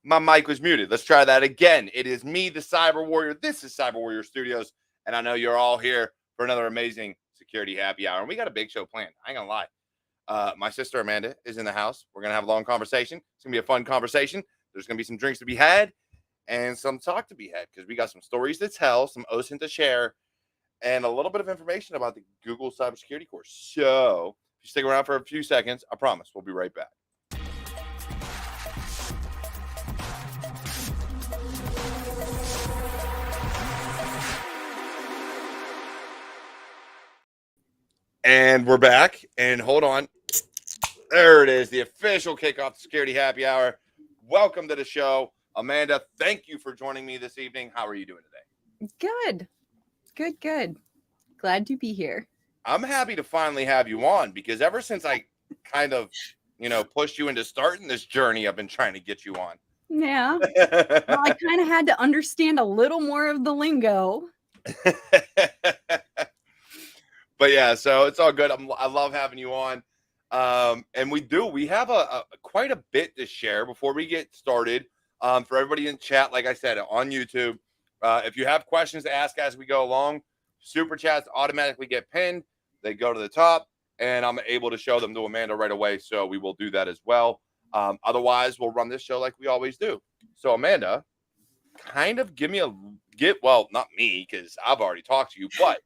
My mic was muted. Let's try that again. It is me, the Cyber Warrior. This is Cyber Warrior Studios, and I know you're all here for another amazing security happy hour. And we got a big show planned. I ain't gonna lie. My sister Amanda is in the house. We're gonna have a long conversation. It's gonna be a fun conversation. There's gonna be some drinks to be had and some talk to be had because we got some stories to tell, some OSINT to share, and a little bit of information about the Google cybersecurity course. So if you stick around for a few seconds, I promise we'll be right back. And we're back. And hold on. There it is. The official kickoff to Security Happy Hour. Welcome to the show. Amanda, thank you for joining me this evening. How are you doing today? Good. Glad to be here. I'm happy to finally have you on because ever since I kind of, pushed you into starting this journey, I've been trying to get you on. Yeah. Well, I kind of had to understand a little more of the lingo. But yeah, so it's all good. I love having you on. And we have a quite a bit to share before we get started. For everybody in chat, like I said, on YouTube, if you have questions to ask as we go along, super chats automatically get pinned. They go to the top, and I'm able to show them to Amanda right away. So we will do that as well. Otherwise, we'll run this show like we always do. So Amanda, kind of not me because I've already talked to you, but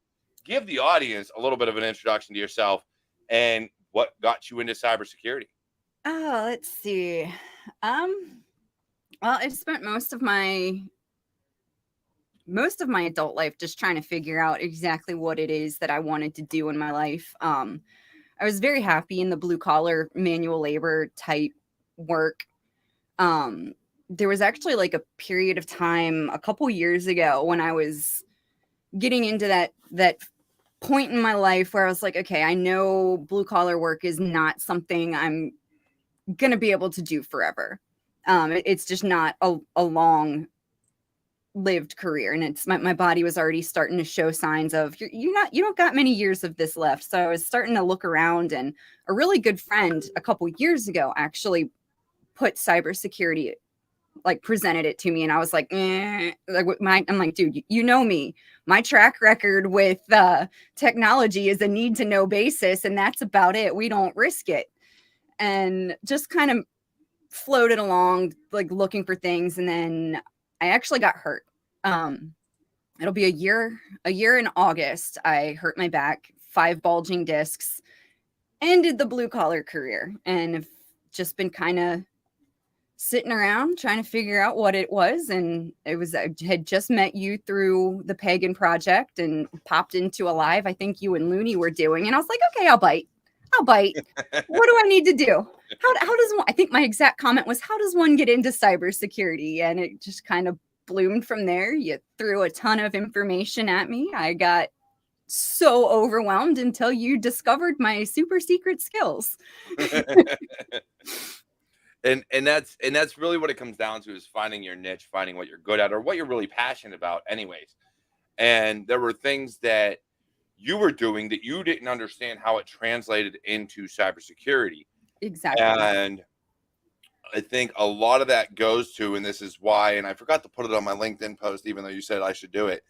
give the audience a little bit of an introduction to yourself and what got you into cybersecurity. Oh, let's see. Well, I've spent most of my adult life just trying to figure out exactly what it is that I wanted to do in my life. I was very happy in the blue collar manual labor type work. There was actually like a period of time a couple years ago when I was getting into that point in my life where I was like, okay, I know blue collar work is not something I'm going to be able to do forever. It's just not a long lived career. And it's my body was already starting to show signs of you don't got many years of this left. So I was starting to look around, and a really good friend a couple years ago actually put cybersecurity, like presented it to me, and I was like, I'm like, dude, you know me. My track record with technology is a need to know basis, and that's about it. We don't risk it. And just kind of floated along, like looking for things, and then I actually got hurt. It'll be a year in August. I hurt my back, 5 bulging discs, ended the blue collar career, and have just been kind of sitting around trying to figure out what it was. And I had just met you through the Pagan Project and popped into a live I think you and Looney were doing, and I was like, okay, I'll bite. What do I need to do? How does one, I think my exact comment was, how does one get into cybersecurity? And it just kind of bloomed from there. You threw a ton of information at me. I got so overwhelmed until you discovered my super secret skills. And that's really what it comes down to, is finding your niche, finding what you're good at or what you're really passionate about anyways. And there were things that you were doing that you didn't understand how it translated into cybersecurity. Exactly. And I think a lot of that goes to, and this is why, and I forgot to put it on my LinkedIn post, even though you said I should do it.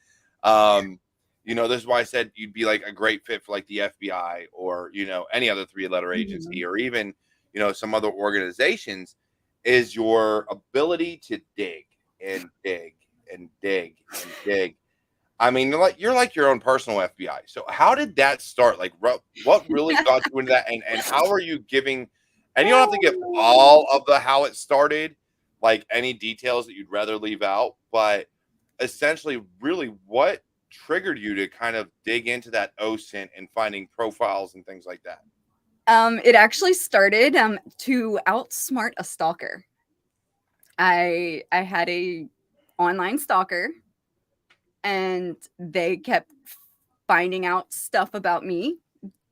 This is why I said you'd be like a great fit for like the FBI or, any other 3-letter agency, or even, some other organizations, is your ability to dig and dig and dig and dig. I mean, you're like your own personal FBI. So how did that start? Like, what really got you into that? And how are you giving, and you don't have to give all of the how it started, like any details that you'd rather leave out, but essentially really what triggered you to kind of dig into that OSINT and finding profiles and things like that? It actually started to outsmart a stalker. I had a online stalker, and they kept finding out stuff about me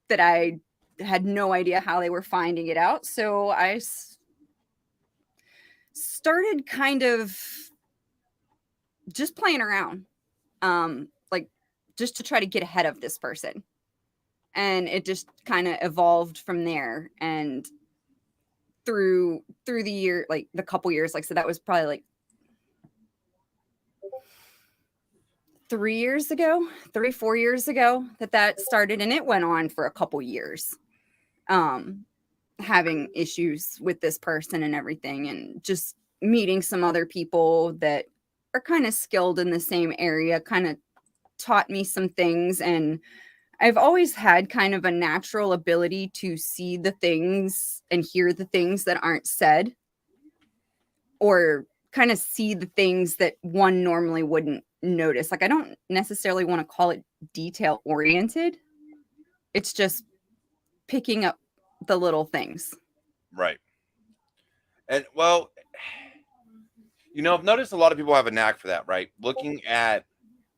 that I had no idea how they were finding it out. So I started kind of just playing around, like just to try to get ahead of this person. And it just kind of evolved from there. And through the year, like the couple years, like, so that was probably like 4 years ago that started, and it went on for a couple years. Having issues with this person and everything, and just meeting some other people that are kind of skilled in the same area kind of taught me some things. And I've always had kind of a natural ability to see the things and hear the things that aren't said, or kind of see the things that one normally wouldn't notice. Like, I don't necessarily want to call it detail oriented. It's just picking up the little things. Right. And well, I've noticed a lot of people have a knack for that, right? Looking at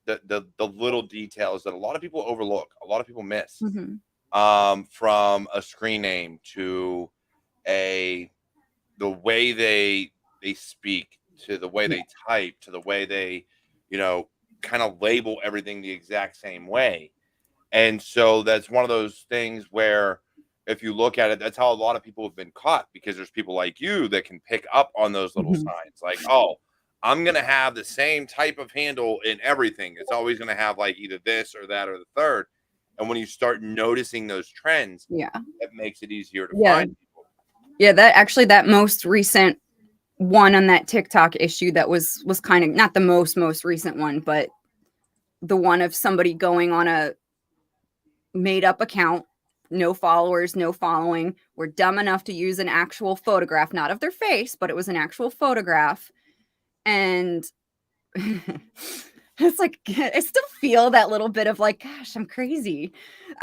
the little details that a lot of people overlook, a lot of people miss. From a screen name to the way they speak, to the way they type, to the way they, kind of label everything the exact same way. And so that's one of those things where, if you look at it, that's how a lot of people have been caught, because there's people like you that can pick up on those little signs. Like, oh, I'm going to have the same type of handle in everything. It's always going to have like either this or that or the third. And when you start noticing those trends, it makes it easier to find people. Yeah, that most recent one on that TikTok issue, that was kind of not the most recent one, but the one of somebody going on a made up account, no followers, no following, were dumb enough to use an actual photograph, not of their face, but it was an actual photograph. And it's like, I still feel that little bit of like, gosh, I'm crazy.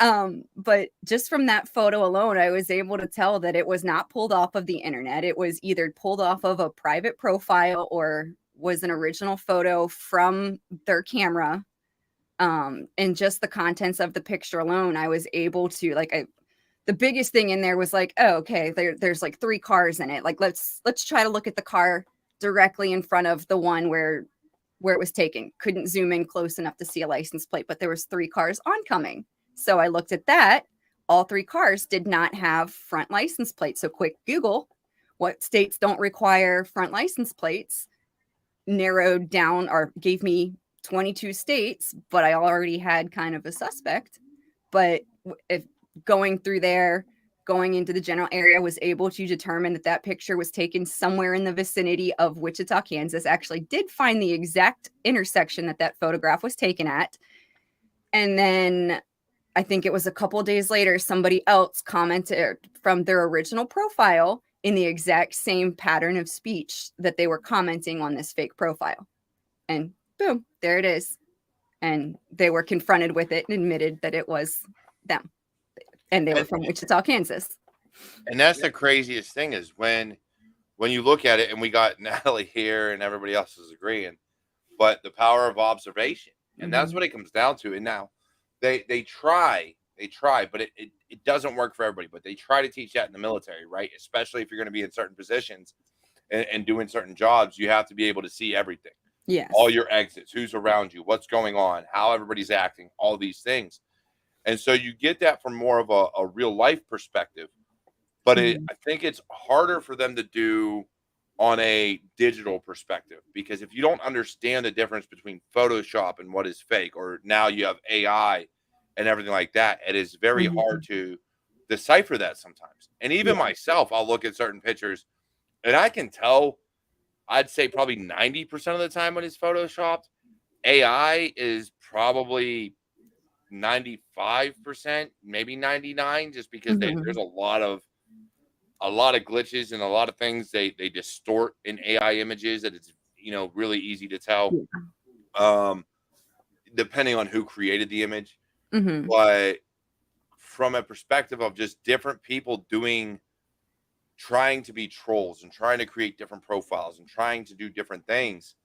But just from that photo alone, I was able to tell that it was not pulled off of the internet. It was either pulled off of a private profile or was an original photo from their camera. And just the contents of the picture alone, I was able to the biggest thing in there was like, oh, okay, there's like 3 cars in it. Like, let's try to look at the car directly in front of the one where it was taken. Couldn't zoom in close enough to see a license plate, but there was 3 cars oncoming. So I looked at that. All 3 cars did not have front license plates. So quick Google, what states don't require front license plates, narrowed down or gave me 22 states, but I already had kind of a suspect. But if going through there, going into the general area, was able to determine that picture was taken somewhere in the vicinity of Wichita, Kansas. Actually did find the exact intersection that photograph was taken at. And then I think it was a couple of days later, somebody else commented from their original profile in the exact same pattern of speech that they were commenting on this fake profile. And boom, there it is. And they were confronted with it and admitted that it was them. And they were from Wichita, Kansas. And that's the craziest thing, is when you look at it, and we got Natalie here and everybody else is agreeing, but the power of observation. And that's what it comes down to. And now they try, but it doesn't work for everybody. But they try to teach that in the military, right? Especially if you're going to be in certain positions and doing certain jobs, you have to be able to see everything. Yes. All your exits, who's around you, what's going on, how everybody's acting, all these things. And so you get that from more of a real life perspective. But I think it's harder for them to do on a digital perspective, because if you don't understand the difference between Photoshop and what is fake, or now you have AI and everything like that, it is very hard to decipher that sometimes. And even myself, I'll look at certain pictures and I can tell, I'd say probably 90% of the time when it's Photoshopped. AI is probably 95%, maybe 99, just because there's a lot of glitches and a lot of things they distort in AI images that it's really easy to tell, depending on who created the image. But from a perspective of just different people trying to be trolls and trying to create different profiles and trying to do different things,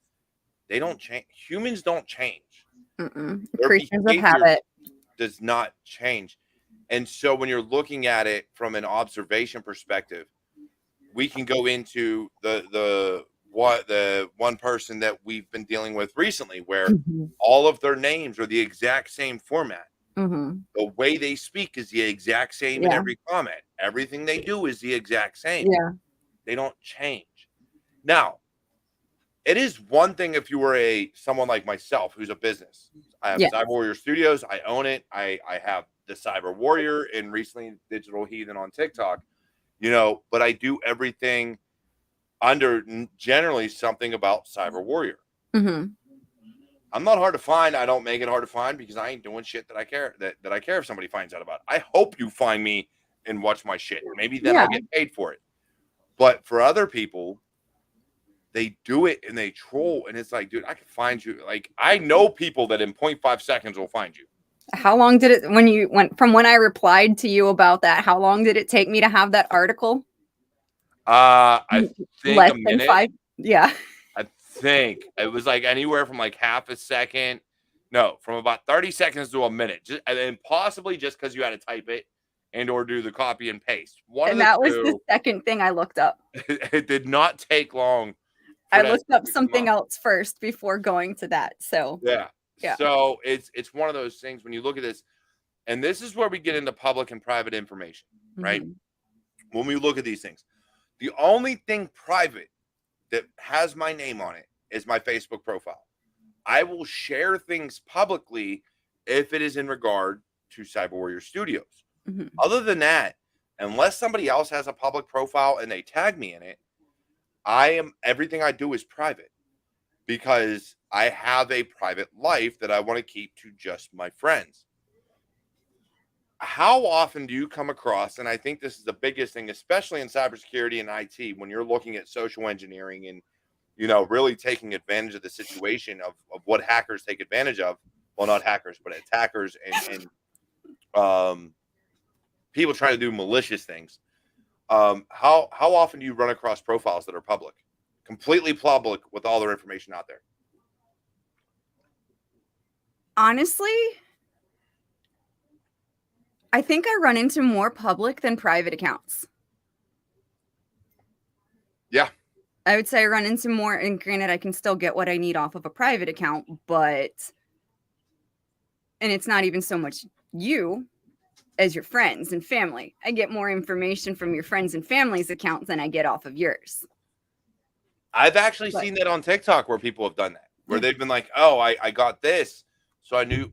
they don't change. Humans don't change. Creatures of habit does not change. And so when you're looking at it from an observation perspective, we can go into the one person that we've been dealing with recently, where all of their names are the exact same format. The way they speak is the exact same in every comment. Everything they do is the exact same. They don't change. Now, it is one thing if you were someone like myself who's a business. I have Yeah. Cyber Warrior Studios. I own it. I have the Cyber Warrior and recently Digital Heathen on TikTok. But I do everything under generally something about Cyber Warrior. Mm-hmm. I'm not hard to find. I don't make it hard to find because I ain't doing shit that I care that I care if somebody finds out about. I hope you find me and watch my shit. Maybe then I'll get paid for it. But for other people, they do it and they troll, and it's like, dude, I can find you. Like, I know people that in 0.5 seconds will find you. How long did it, when you went from when I replied to you about that, how long did it take me to have that article? I think less a than minute. 5. Yeah. I think it was like anywhere from like half a second. No, from about 30 seconds to a minute. And possibly just because you had to type it and or do the copy and paste. And that was the second thing I looked up. It did not take long. I looked up something else first before going to that. So yeah. So it's one of those things when you look at this, and this is where we get into public and private information, right? Mm-hmm. When we look at these things, the only thing private that has my name on it is my Facebook profile. I will share things publicly if it is in regard to Cyber Warrior Studios. Mm-hmm. Other than that, unless somebody else has a public profile and they tag me in it, everything I do is private because I have a private life that I want to keep to just my friends. How often do you come across, and I think this is the biggest thing, especially in cybersecurity and IT, when you're looking at social engineering and, really taking advantage of the situation of what hackers take advantage of. Well, not hackers, but attackers and people trying to do malicious things. How often do you run across profiles that are public, completely public with all their information out there? Honestly, I think I run into more public than private accounts. Yeah. I would say I run into more, and granted, I can still get what I need off of a private account, and it's not even so much you as your friends and family. I get more information from your friends and family's accounts than I get off of yours. I've actually seen that on TikTok where people have done that, where they've been like, oh, I got this. So I knew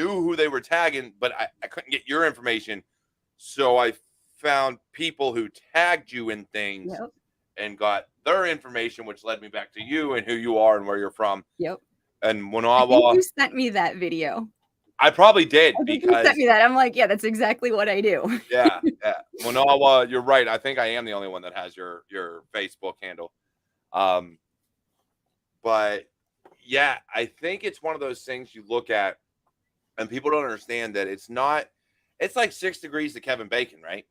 who they were tagging, but I couldn't get your information. So I found people who tagged you in things and got their information, which led me back to you and who you are and where you're from. Yep. And when I think you sent me that video. I probably did because you sent me that. I'm like, yeah, that's exactly what I do. Yeah. Well, you're right. I think I am the only one that has your Facebook handle. But yeah, I think it's one of those things you look at and people don't understand that it's like 6 degrees to Kevin Bacon, right?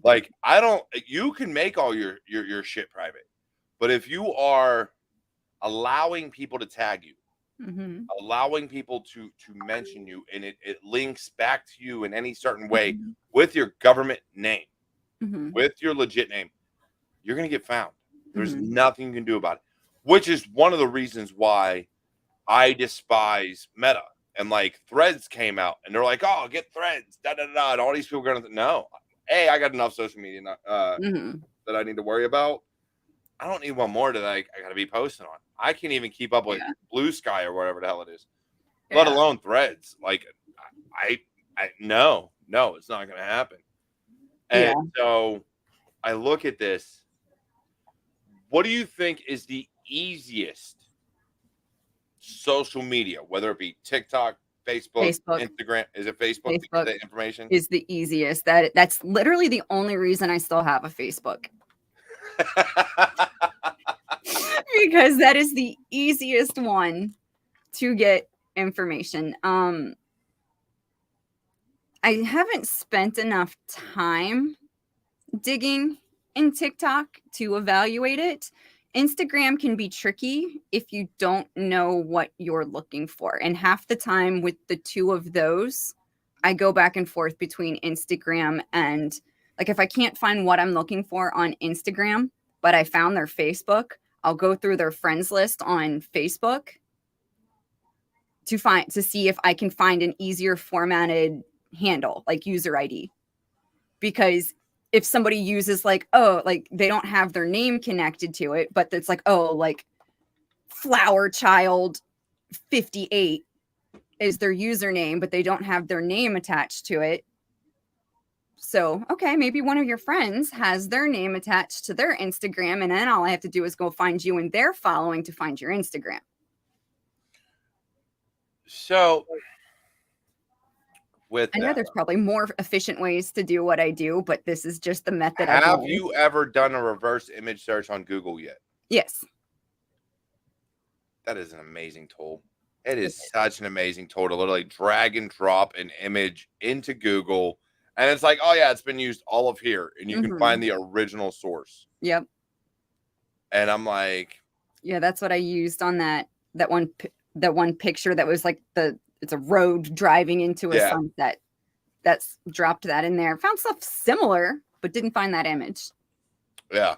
Like, you can make all your shit private, but if you are allowing people to tag you, mm-hmm. allowing people to mention you, and it links back to you in any certain way mm-hmm. with your government name, mm-hmm. with your legit name, you're going to get found. There's mm-hmm. nothing you can do about it, which is one of the reasons why I despise Meta. And like Threads came out and they're like, oh, get Threads, and all these people are going to no. Hey, I got enough social media mm-hmm. that I need to worry about. I don't need one more that I got to be posting on. I can't even keep up with Blue Sky or whatever the hell it is, let alone Threads. Like, no, it's not going to happen. And so I look at this. What do you think is the easiest social media, whether it be TikTok, Facebook, Instagram? Is it Facebook? Facebook the information is the easiest. That's literally the only reason I still have a Facebook. Because that is the easiest one to get information. I haven't spent enough time digging in TikTok to evaluate it. Instagram can be tricky if you don't know what you're looking for. And half the time with the two of those, I go back and forth between Instagram and, like, if I can't find what I'm looking for on Instagram, but I found their Facebook, I'll go through their friends list on Facebook to see if I can find an easier formatted handle, like user ID. Because if somebody uses like, oh, like they don't have their name connected to it, but it's like, oh, like Flower Child 58 is their username, but they don't have their name attached to it. So, okay, maybe one of your friends has their name attached to their Instagram, and then all I have to do is go find you in their following to find your Instagram. So, with I know that, there's probably more efficient ways to do what I do, but this is just the method I've have learned. you ever done a reverse image search on Google yet? Yes. That is an amazing tool. It is such an amazing tool to literally drag and drop an image into Google. And it's like, oh, yeah, it's been used all of here. And you can find the original source. Yep. And I'm like, yeah, that's what I used on that one picture that was like it's a road driving into a sunset. That's dropped that in there. Found stuff similar, but didn't find that image. Yeah.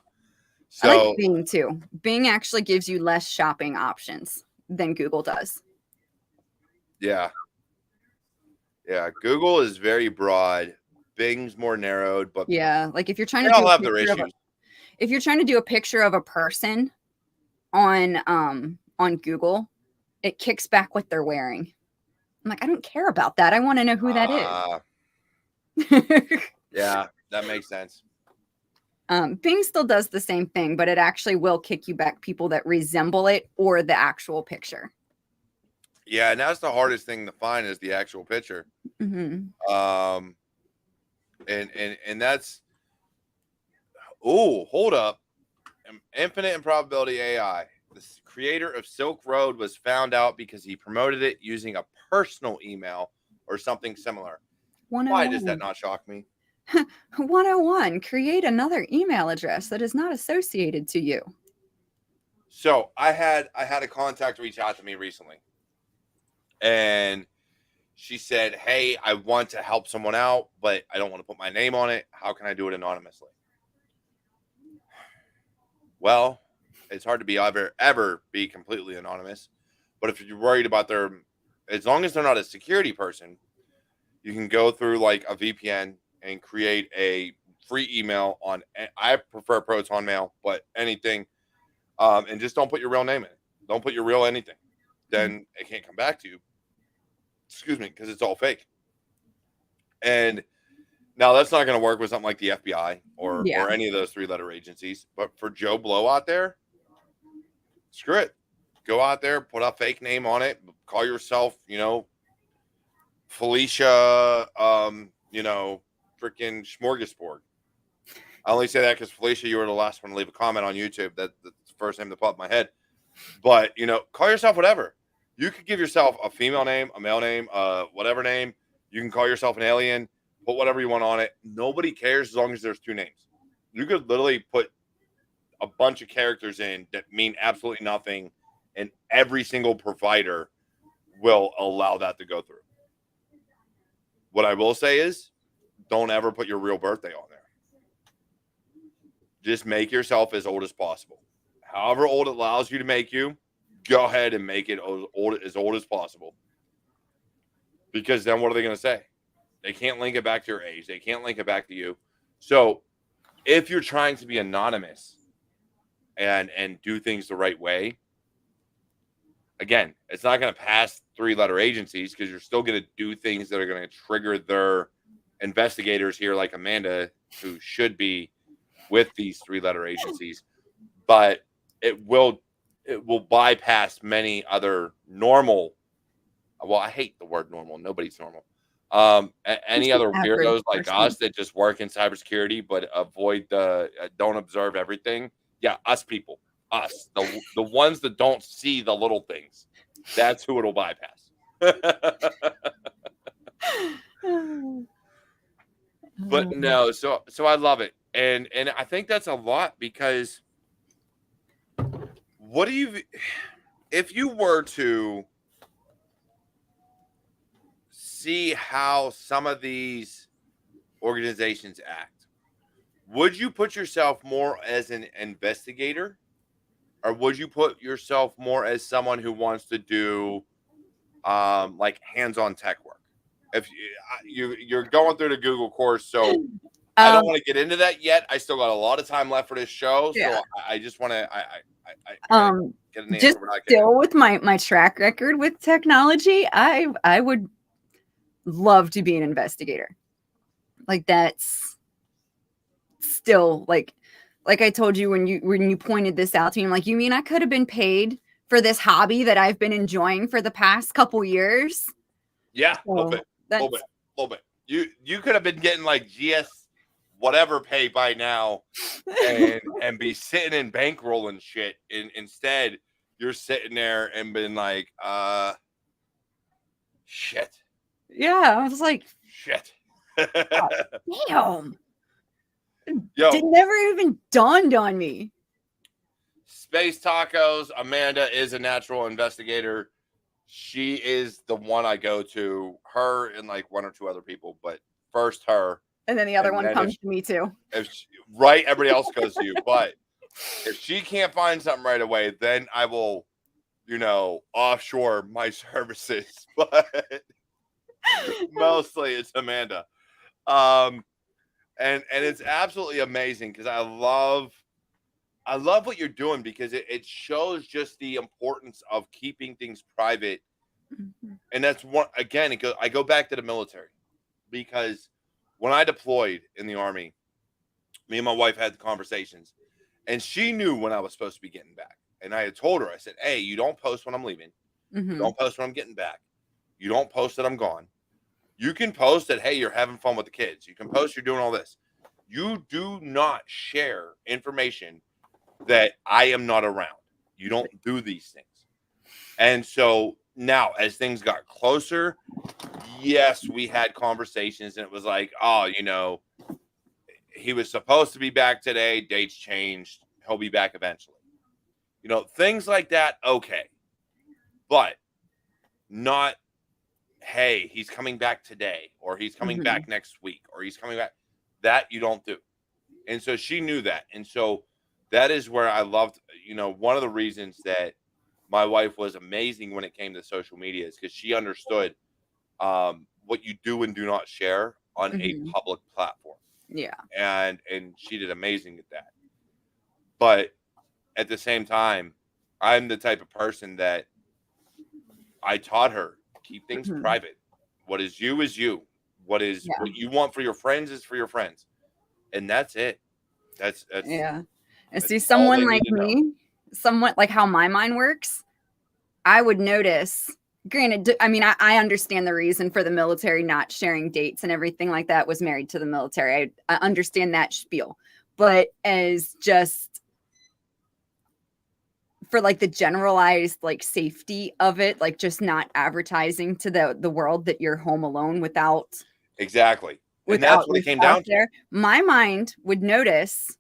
So, I like Bing too. Bing actually gives you less shopping options than Google does. Yeah. Yeah. Google is very broad. Bing's more narrowed, but yeah, like if you're trying to do have their issues. If you're trying to do a picture of a person on Google, it kicks back what they're wearing. I'm like, I don't care about that. I want to know who that is. Yeah, that makes sense. Bing still does the same thing, but it actually will kick you back people that resemble it or the actual picture. Yeah, and that's the hardest thing to find is the actual picture. Mm-hmm. And that's hold up. Infinite Improbability AI. The creator of Silk Road was found out because he promoted it using a personal email or something similar. Why does that not shock me? 101. Create another email address that is not associated to you. So I had a contact reach out to me recently. And she said, hey, I want to help someone out, but I don't want to put my name on it. How can I do it anonymously? Well, it's hard to be ever be completely anonymous. But if you're worried about as long as they're not a security person, you can go through like a VPN and create a free email on, I prefer Proton Mail, but anything. And just don't put your real name in it. Don't put your real anything. Then it can't come back to you. Excuse me, because it's all fake. And now that's not going to work with something like the FBI or any of those 3-letter agencies. But for Joe Blow out there, screw it. Go out there, put a fake name on it, call yourself, Felicia, freaking Smorgasbord. I only say that because Felicia, you were the last one to leave a comment on YouTube. That's the first name that popped in my head. But, call yourself whatever. You could give yourself a female name, a male name, whatever name. You can call yourself an alien, put whatever you want on it. Nobody cares as long as there's 2 names. You could literally put a bunch of characters in that mean absolutely nothing, and every single provider will allow that to go through. What I will say is, don't ever put your real birthday on there. Just make yourself as old as possible. However old it allows you to make you, go ahead and make it as old as possible. Because then what are they going to say? They can't link it back to your age. They can't link it back to you. So if you're trying to be anonymous and do things the right way, again, it's not going to pass 3-letter agencies because you're still going to do things that are going to trigger their investigators here, like Amanda, who should be with these 3-letter agencies. But it will bypass many other normal. Well, I hate the word normal. Nobody's normal. Any other weirdos like us that just work in cybersecurity but avoid don't observe everything. Yeah, us people. Us. The ones that don't see the little things. That's who it'll bypass. But no, so I love it. And I think that's a lot because if you were to see how some of these organizations act, would you put yourself more as an investigator, or would you put yourself more as someone who wants to do like hands-on tech work? If you're going through the Google course, so I don't want to get into that yet. I still got a lot of time left for this show, Yeah. so I just want to. I gotta get an answer. Just still with my track record with technology, I would love to be an investigator. Like that's still like I told you when you pointed this out to me, I'm like, you mean I could have been paid for this hobby that I've been enjoying for the past couple years? Yeah, a little bit. You could have been getting like GS whatever pay by now, and be sitting in bankrolling shit. And instead, you're sitting there and been like, shit. Yeah, I was like, shit. Damn. Yo, it never even dawned on me. Space Tacos. Amanda is a natural investigator. She is the one I go to. Her and like one or two other people, but first her. And then the other one comes to me too. Right, everybody else goes to you. But if she can't find something right away, then I will, offshore my services. But mostly it's Amanda. And it's absolutely amazing because I love what you're doing, because it shows just the importance of keeping things private. Mm-hmm. And that's one, again, I go back to the military, because when I deployed in the Army, me and my wife had the conversations, and she knew when I was supposed to be getting back. And I had told her, I said, hey, you don't post when I'm leaving. Mm-hmm. You don't post when I'm getting back. You don't post that I'm gone. You can post that, hey, you're having fun with the kids. You can post you're doing all this. You do not share information that I am not around. You don't do these things. And so now, as things got closer, yes, we had conversations, and it was like, oh, he was supposed to be back today. Dates changed. He'll be back eventually. Things like that, okay. But not, hey, he's coming back today, or he's coming mm-hmm. back next week, or he's coming back. That you don't do. And so she knew that. And so that is where I loved, one of the reasons that my wife was amazing when it came to social media is because she understood what you do and do not share on mm-hmm. a public platform. Yeah. And she did amazing at that. But at the same time, I'm the type of person that I taught her, keep things mm-hmm. private. What is you is you. What you want for your friends is for your friends. And that's it. That's yeah. And see, someone like me, somewhat like how my mind works, I would notice, granted, I mean, I understand the reason for the military not sharing dates and everything like that. Was married to the military. I understand that spiel. But as just for like the generalized like safety of it, like just not advertising to the world that you're home alone without. Exactly. And that's what it came down to. My mind would notice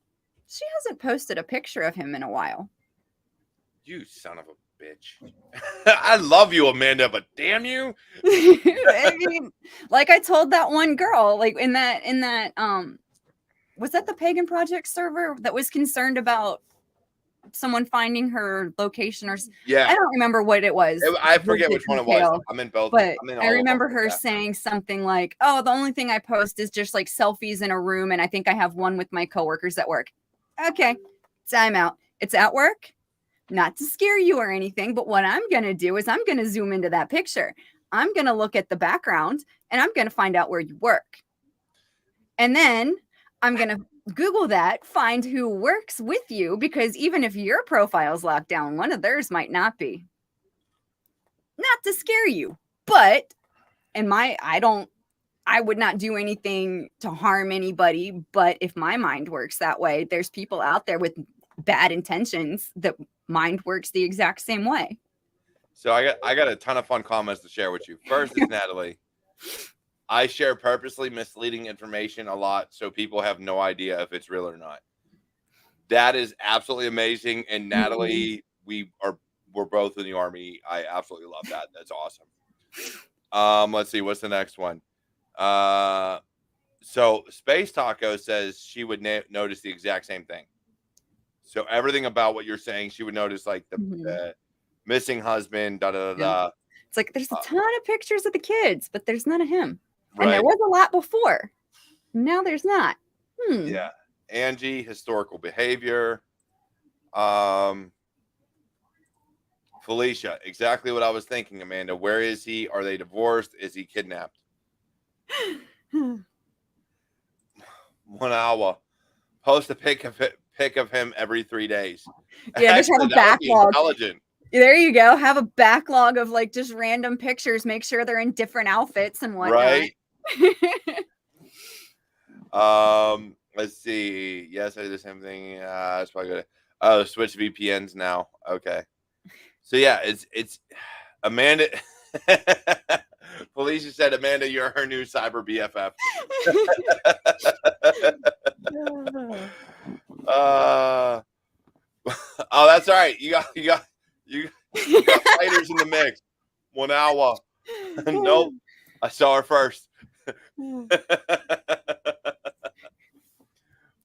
she hasn't posted a picture of him in a while. You son of a bitch. I love you, Amanda, but damn you. I mean, like I told that one girl, like in that was that the Pagan Project server that was concerned about someone finding her location, or yeah, I don't remember what it was. I forget which one it was. I'm in both, but I remember her saying something like, "Oh, the only thing I post is just like selfies in a room, and I think I have one with my coworkers at work." Okay, time out. It's at work, not to scare you or anything, but what I'm gonna do is I'm gonna zoom into that picture. I'm gonna look at the background, and I'm gonna find out where you work, and then I'm gonna Google that, find who works with you, because even if your profile's locked down, one of theirs might not be. Not to scare you, but I would not do anything to harm anybody. But if my mind works that way, there's people out there with bad intentions that mind works the exact same way. So I got a ton of fun comments to share with you. First is Natalie. I share purposely misleading information a lot so people have no idea if it's real or not. That is absolutely amazing. And Natalie, we're both in the Army. I absolutely love that. That's awesome. Let's see, what's the next one? So Space Taco says she would notice the exact same thing. So everything about what you're saying, she would notice, like the missing husband, da da da da. It's like there's a ton of pictures of the kids, but there's none of him. Right. And there was a lot before. Now there's not. Yeah. Angie, historical behavior. Um, Felicia, exactly what I was thinking, Amanda. Where is he? Are they divorced? Is he kidnapped? 1 hour. Post a pic of him every 3 days. Yeah, just have Actually, a that would be backlog. intelligent. There you go. Have a backlog of like just random pictures. Make sure they're in different outfits and whatnot. Right. Let's see. Yes, I did the same thing. It's probably good. Oh, switch VPNs now. Okay. So yeah, it's Amanda. Felicia said, Amanda, you're her new cyber BFF. Oh, that's all right. You got fighters in the mix. 1 hour. Nope. I saw her first.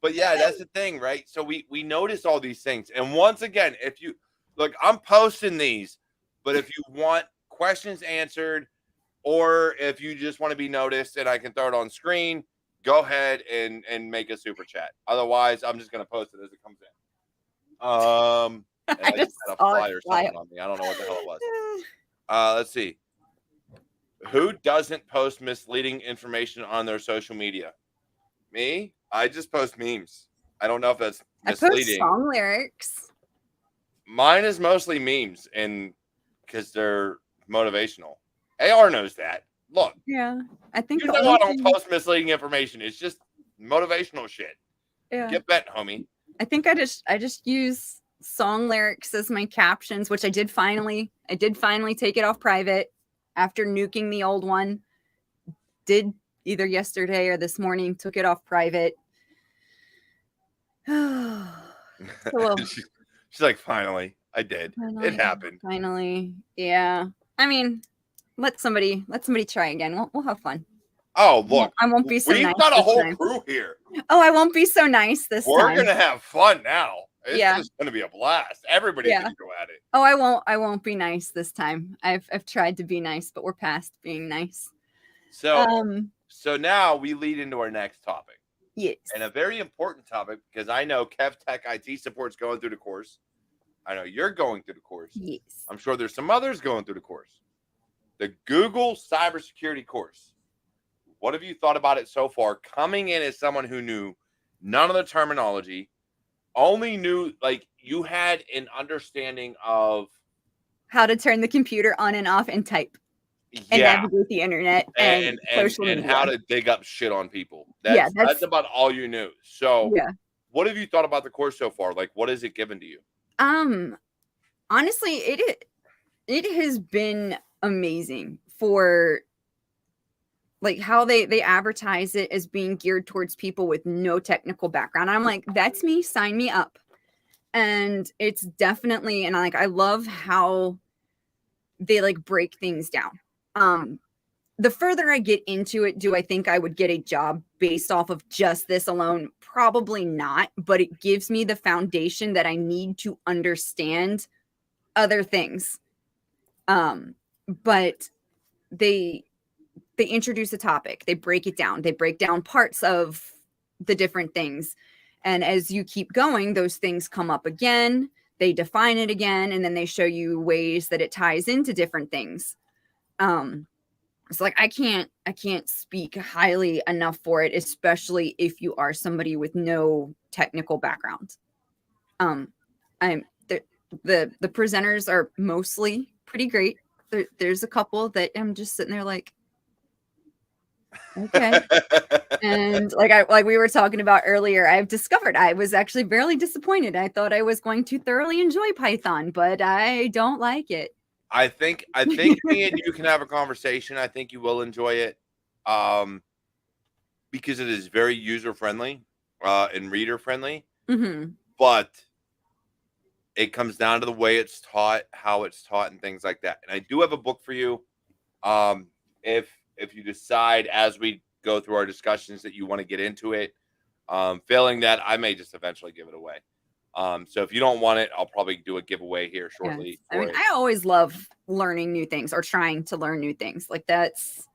But yeah, that's the thing, right? So we notice all these things. And once again, if you look, I'm posting these, but if you want questions answered, or if you just want to be noticed and I can throw it on screen, go ahead and make a super chat. Otherwise, I'm just gonna post it as it comes in. And I just had a fly or something on me. I don't know what the hell it was. Let's see. Who doesn't post misleading information on their social media? Me? I just post memes. I don't know if that's misleading. I post song lyrics. Mine is mostly memes, and because they're motivational. AR knows that. Look. Yeah, I think you know I don't post misleading information. It's just motivational shit. Yeah. Get bent, homie. I think I just use song lyrics as my captions, which I did finally take it off private after nuking the old one. Did either yesterday or this morning, took it off private. She's like, finally, I did. It happened. Finally. Yeah. I mean, let somebody try again. We'll have fun. Oh, look. I won't be so nice. We've got a whole crew here. Oh, I won't be so nice this time. We're going to have fun now. It's just going to be a blast. Everybody can go at it. Oh, I won't be nice this time. I've tried to be nice, but we're past being nice. So now we lead into our next topic. Yes. And a very important topic, because I know Kev Tech IT support's going through the course. I know you're going through the course. Yes. I'm sure there's some others going through the course. The Google cybersecurity course. What have you thought about it so far? Coming in as someone who knew none of the terminology, only knew, like, you had an understanding of how to turn the computer on and off and type. And navigate the internet and social media. How to dig up shit on people. That's about all you knew. So what have you thought about the course so far? Like, what has it given to you? Honestly, it has been amazing for like how they advertise it as being geared towards people with no technical background. I'm like, that's me, sign me up. And it's definitely, and I love how they like break things down. The further I get into it, do I think I would get a job based off of just this alone? Probably not, but it gives me the foundation that I need to understand other things. But they introduce a topic, they break it down, they break down parts of the different things. And as you keep going, those things come up again, they define it again, and then they show you ways that it ties into different things. It's like I can't speak highly enough for it, especially if you are somebody with no technical background. The presenters are mostly pretty great. There's a couple that I'm just sitting there like, okay. And like we were talking about earlier, I've discovered I was actually barely disappointed. I thought I was going to thoroughly enjoy Python, but I don't like it. I think me and you can have a conversation. I think you will enjoy it, because it is very user friendly and reader friendly. Mm-hmm. But it comes down to the way it's taught, how it's taught, and things like that. And I do have a book for you. If you decide as we go through our discussions that you want to get into it, failing that, I may just eventually give it away. So if you don't want it, I'll probably do a giveaway here shortly. Yes. I always love learning new things or trying to learn new things. Like that's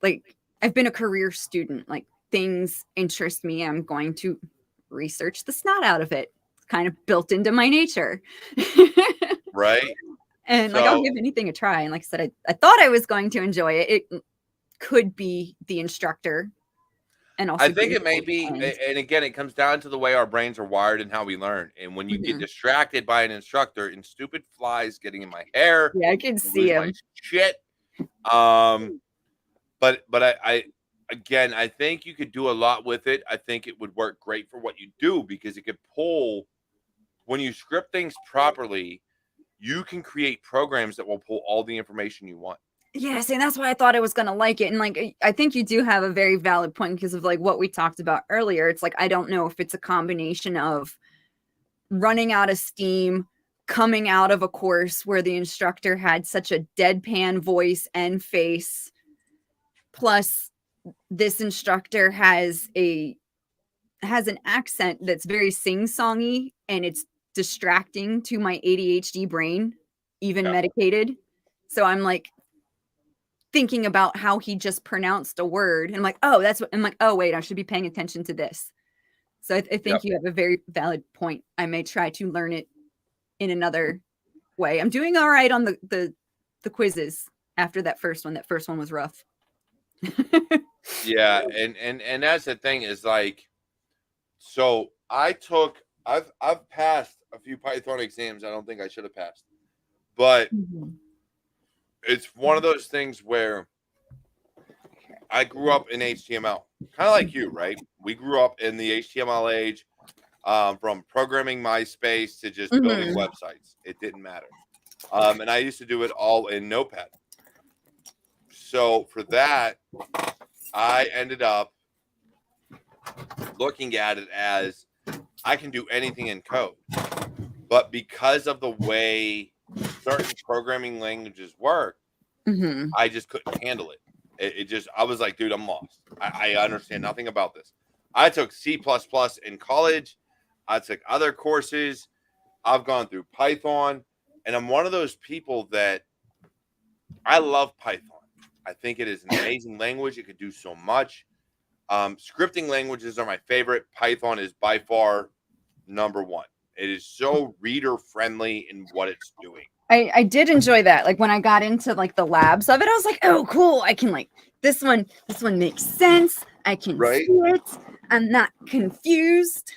like, I've been a career student. Like things interest me, I'm going to research the snot out of it. It's kind of built into my nature. Right. And like, I'll So give anything a try. And like I said, I thought I was going to enjoy it. It could be the instructor and I also think be it may be, and again, it comes down to the way our brains are wired and how we learn. And when you get distracted by an instructor and stupid flies getting in my hair, yeah, I can I see lose my him. shit. But I again, I think you could do a lot with it. I think it would work great for what you do because it could pull, when you script things properly, you can create programs that will pull all the information you want. Yes, and that's why I thought I was gonna like it. And like, I think you do have a very valid point because of like what we talked about earlier. It's like, I don't know if it's a combination of running out of steam, coming out of a course where the instructor had such a deadpan voice and face, plus this instructor has an accent that's very sing-songy and it's distracting to my ADHD brain, even medicated. So I'm like thinking about how he just pronounced a word and I'm like, oh, that's what I'm like, oh wait, I should be paying attention to this. So I think you have a very valid point. I may try to learn it in another way. I'm doing all right on the quizzes after that first one. That first one was rough. Yeah, and that's the thing is like, so I've passed a few Python exams I don't think I should have passed, but it's one of those things where I grew up in HTML, kind of like you, right? We grew up in the HTML age, from programming MySpace to just building websites. It didn't matter. And I used to do it all in Notepad. So for that, I ended up looking at it as I can do anything in code. But because of the way certain programming languages work, I just couldn't handle it. It just, I was like, dude, I'm lost. I understand nothing about this. I took C++ in college. I took other courses. I've gone through Python. And I'm one of those people that I love Python. I think it is an amazing language. It could do so much. Scripting languages are my favorite. Python is by far number one. It is so reader friendly in what it's doing. I did enjoy that. Like when I got into like the labs of it, I was like, oh, cool. I can like this one makes sense. I can see it. I'm not confused,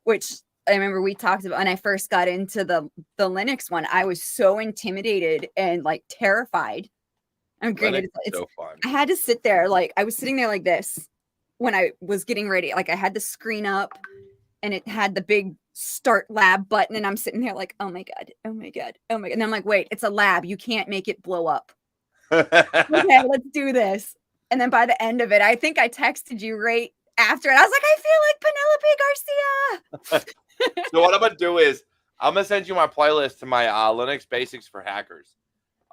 which I remember we talked about when I first got into the Linux one. I was so intimidated and like terrified. I'm granted, it's so fun. I had to sit there, like I was sitting there like this when I was getting ready. Like I had the screen up and it had the big start lab button and I'm sitting there like, oh my God. And I'm like, wait, it's a lab. You can't make it blow up. Okay, let's do this. And then by the end of it, I think I texted you right after it. I was like, I feel like Penelope Garcia. So what I'm going to do is I'm going to send you my playlist to my Linux Basics for Hackers.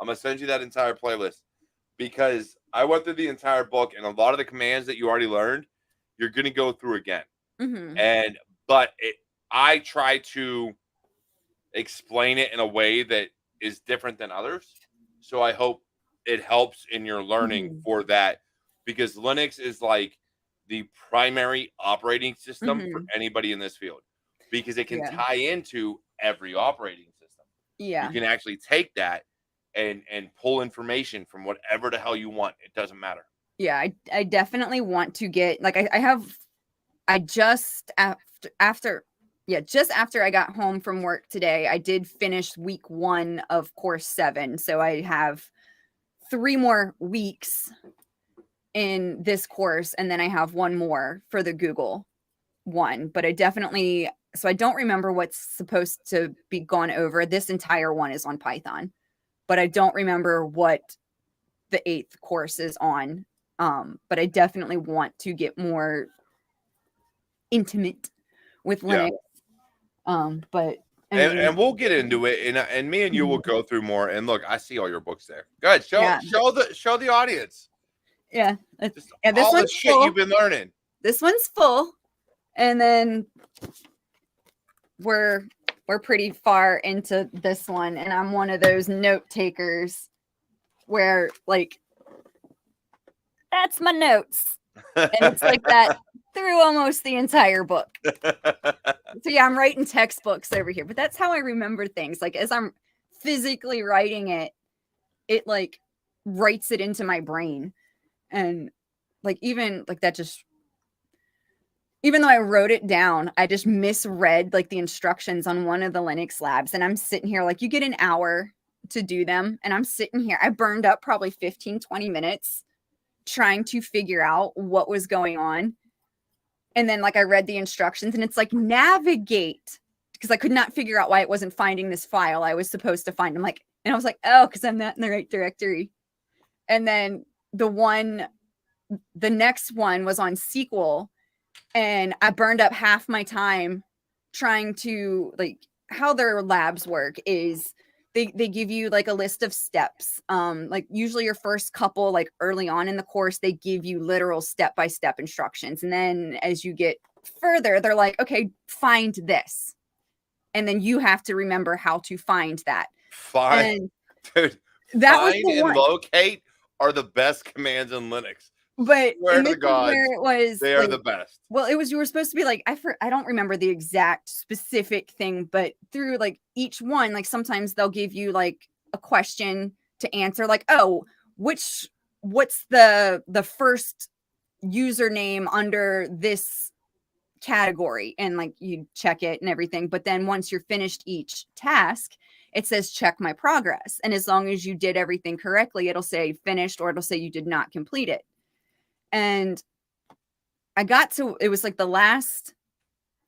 I'm going to send you that entire playlist because I went through the entire book and a lot of the commands that you already learned, you're going to go through again. But I try to explain it in a way that is different than others. So I hope it helps in your learning for that, because Linux is like the primary operating system for anybody in this field, because it can tie into every operating system. You can actually take that and pull information from whatever the hell you want. It doesn't matter. Yeah, I definitely want to get like just after I got home from work today, I did finish week 1 of course 7. So I have 3 more weeks in this course, and then I have 1 more for the Google one. But I don't remember what's supposed to be gone over. This entire one is on Python, but I don't remember what the 8th course is on. But I definitely want to get more intimate with Linux. But and we'll get into it, and me and you will go through more. And look, I see all your books there. Go ahead, show the audience. Yeah, this all the shit you've been learning. This one's full, and then we're pretty far into this one, and I'm one of those note takers where like that's my notes. And it's like that through almost the entire book. So yeah, I'm writing textbooks over here, but that's how I remember things. Like as I'm physically writing it, it like writes it into my brain. And like even like that just even though I wrote it down, I just misread like the instructions on one of the Linux labs. And I'm sitting here like you get an hour to do them. And I'm sitting here. I burned up probably 15, 20 minutes trying to figure out what was going on. And then like I read the instructions and it's like navigate because I could not figure out why it wasn't finding this file I was supposed to find. I'm like, and I was like, oh, because I'm not in the right directory. And then the next one was on SQL, and I burned up half my time trying to like how their labs work is they give you like a list of steps. Like usually your first couple, like early on in the course, they give you literal step-by-step instructions. And then as you get further, they're like, okay, find this. And then you have to remember how to find that. Find, dude, that was find the and one. locate are the best commands in Linux. But Swear to God, where it was they are like, the best. well, it was you were supposed to be like I don't remember the exact specific thing, but through like each one, like sometimes they'll give you like a question to answer, like, oh, what's the first username under this category, and like you check it and everything. But then once you're finished each task, it says check my progress, and as long as you did everything correctly, it'll say finished or it'll say you did not complete it. And I got to, it was like the last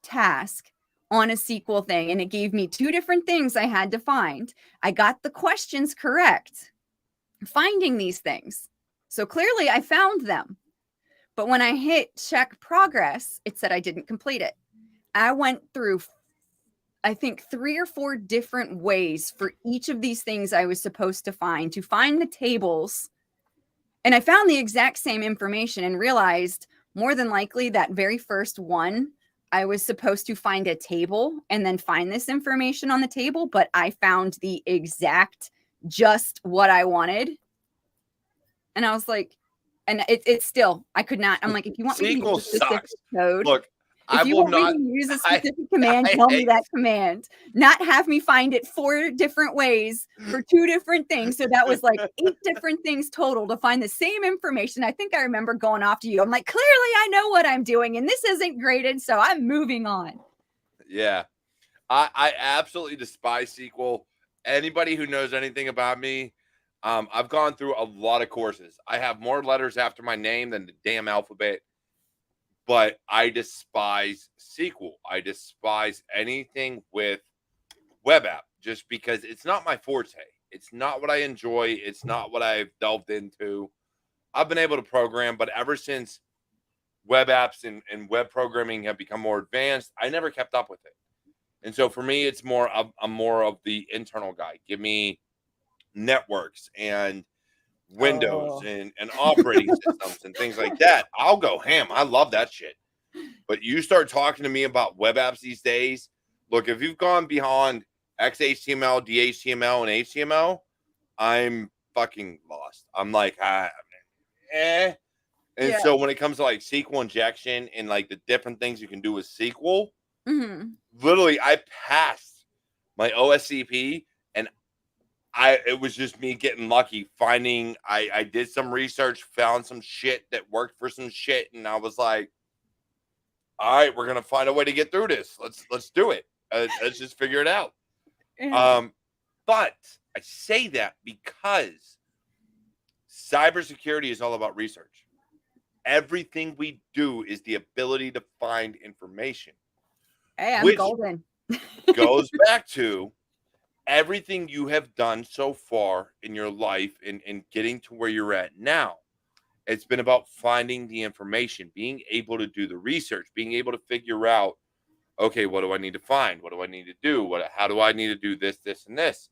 task on a SQL thing, and it gave me two different things I had to find. I got the questions correct, finding these things. So clearly I found them. But when I hit check progress, it said I didn't complete it. I went through, I think, 3 or 4 different ways for each of these things I was supposed to find the tables. And I found the exact same information and realized more than likely that very first one, I was supposed to find a table and then find this information on the table, but I found the exact just what I wanted. And I was like, and it's still, I could not. I'm like, if you want me to SQL use a specific sucks. code, Look, if I you will want me not. to use a specific command, tell me that command. Not have me find it 4 different ways for 2 different things. So that was like 8 different things total to find the same information. I think I remember going off to you. I'm like, clearly I know what I'm doing, and this isn't graded, so I'm moving on. Yeah, I absolutely despise SQL. Anybody who knows anything about me, I've gone through a lot of courses. I have more letters after my name than the damn alphabet. But I despise SQL. I despise anything with web app just because it's not my forte. It's not what I enjoy. It's not what I've delved into. I've been able to program, but ever since web apps and web programming have become more advanced, I never kept up with it. And so for me, it's more of I'm more of the internal guy. Give me networks and Windows and operating systems and things like that. I'll go ham. I love that shit. But you start talking to me about web apps these days. Look, if you've gone beyond XHTML, DHTML, and HTML, I'm fucking lost. I'm like, eh. And Yeah. so when it comes to like SQL injection and like the different things you can do with SQL, literally I passed my OSCP, and it was just me getting lucky finding I did some research, found some shit that worked for some shit, and I was like, all right, we're gonna find a way to get through this. Let's do it. Let's just figure it out. But I say that because cybersecurity is all about research. Everything we do is the ability to find information. Hey, I'm which golden. goes back to everything you have done so far in your life and getting to where you're at now. It's been about finding the information, being able to do the research, being able to figure out, okay, what do I need to find? What do I need to do? How do I need to do this, this, and this?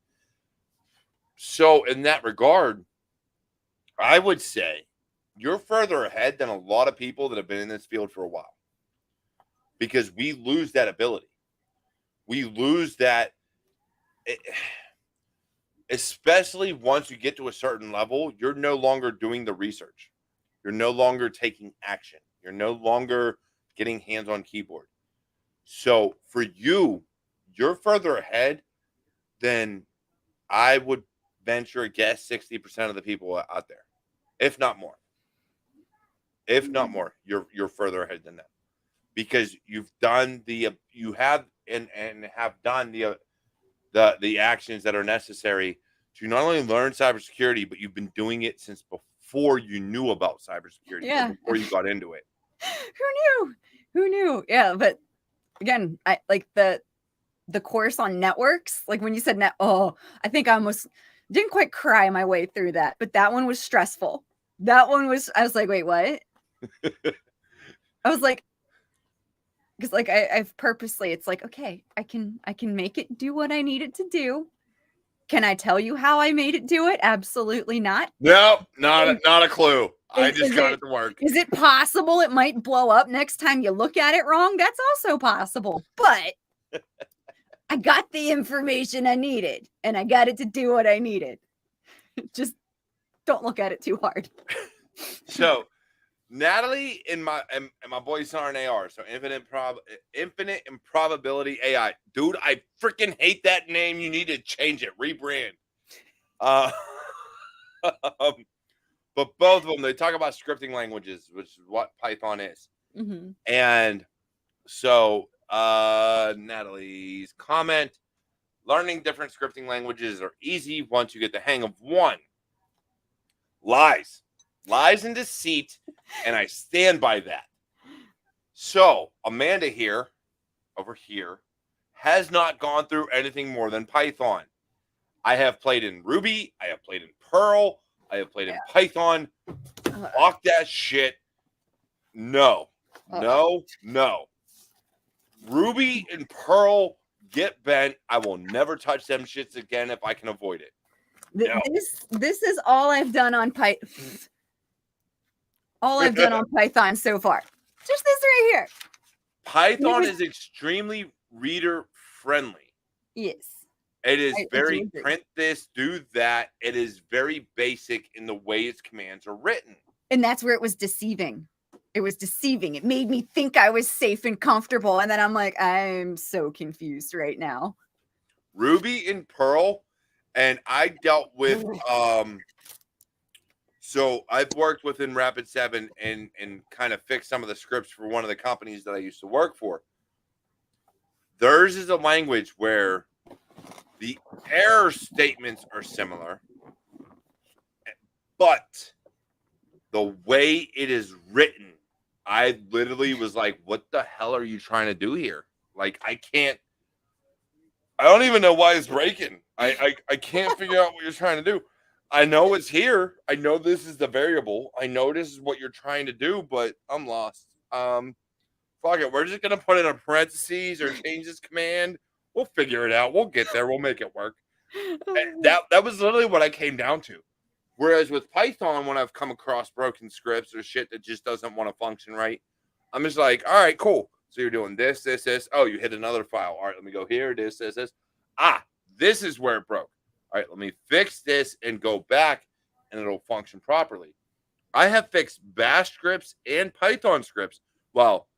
So in that regard, I would say you're further ahead than a lot of people that have been in this field for a while, because we lose that ability. We lose that, especially once you get to a certain level, you're no longer doing the research. You're no longer taking action. You're no longer getting hands on keyboard. So for you, you're further ahead than I would venture a guess 60% of the people out there, if not more. If not more, you're further ahead than that, because you've done you have and have done the actions that are necessary to not only learn cybersecurity, but you've been doing it since before you knew about cybersecurity, Yeah. before you got into it. Who knew? Yeah, but again, I like the course on networks. Like when you said I think I almost didn't quite cry my way through that, but that one was stressful. I was like, wait, what? I was like, because like I've purposely, it's like, okay, I can make it do what I need it to do. Can I tell you how I made it do it? Absolutely not. Nope, not a clue. I just got it to work. Is it possible it might blow up next time you look at it wrong? That's also possible. But I got the information I needed, and I got it to do what I needed. Just don't look at it too hard. So Natalie and my boys are an AR, so infinite improbability AI. Dude, I freaking hate that name. You need to change it, rebrand. But both of them, they talk about scripting languages, which is what Python is. Mm-hmm. And so Natalie's comment: learning different scripting languages are easy once you get the hang of one. Lies and deceit, and I stand by that. So Amanda over here, has not gone through anything more than Python. I have played in Ruby, I have played in Perl, I have played in Python. Fuck that shit. No. Ruby and Perl get bent. I will never touch them shits again if I can avoid it. No. This is all I've done on Python. All I've done on Python so far. Just this right here. Python is extremely reader friendly. Yes. It is very print this, do that. It is very basic in the way its commands are written. And that's where it was deceiving. It made me think I was safe and comfortable. And then I'm like, I'm so confused right now. Ruby and Perl, and I dealt with so I've worked within Rapid7 and kind of fixed some of the scripts for one of the companies that I used to work for. Theirs is a language where the error statements are similar, but the way it is written, I literally was like, what the hell are you trying to do here? Like, I don't even know why it's breaking. I can't figure out what you're trying to do. I know it's here. I know this is the variable. I know this is what you're trying to do, but I'm lost. Fuck it. We're just going to put in a parentheses or change this command. We'll figure it out. We'll get there. We'll make it work. And that was literally what I came down to. Whereas with Python, when I've come across broken scripts or shit that just doesn't want to function right, I'm just like, all right, cool. So you're doing this. Oh, you hit another file. All right, let me go here. This. Ah, this is where it broke. All right, let me fix this and go back, and it'll function properly. I have fixed Bash scripts and Python scripts. Well,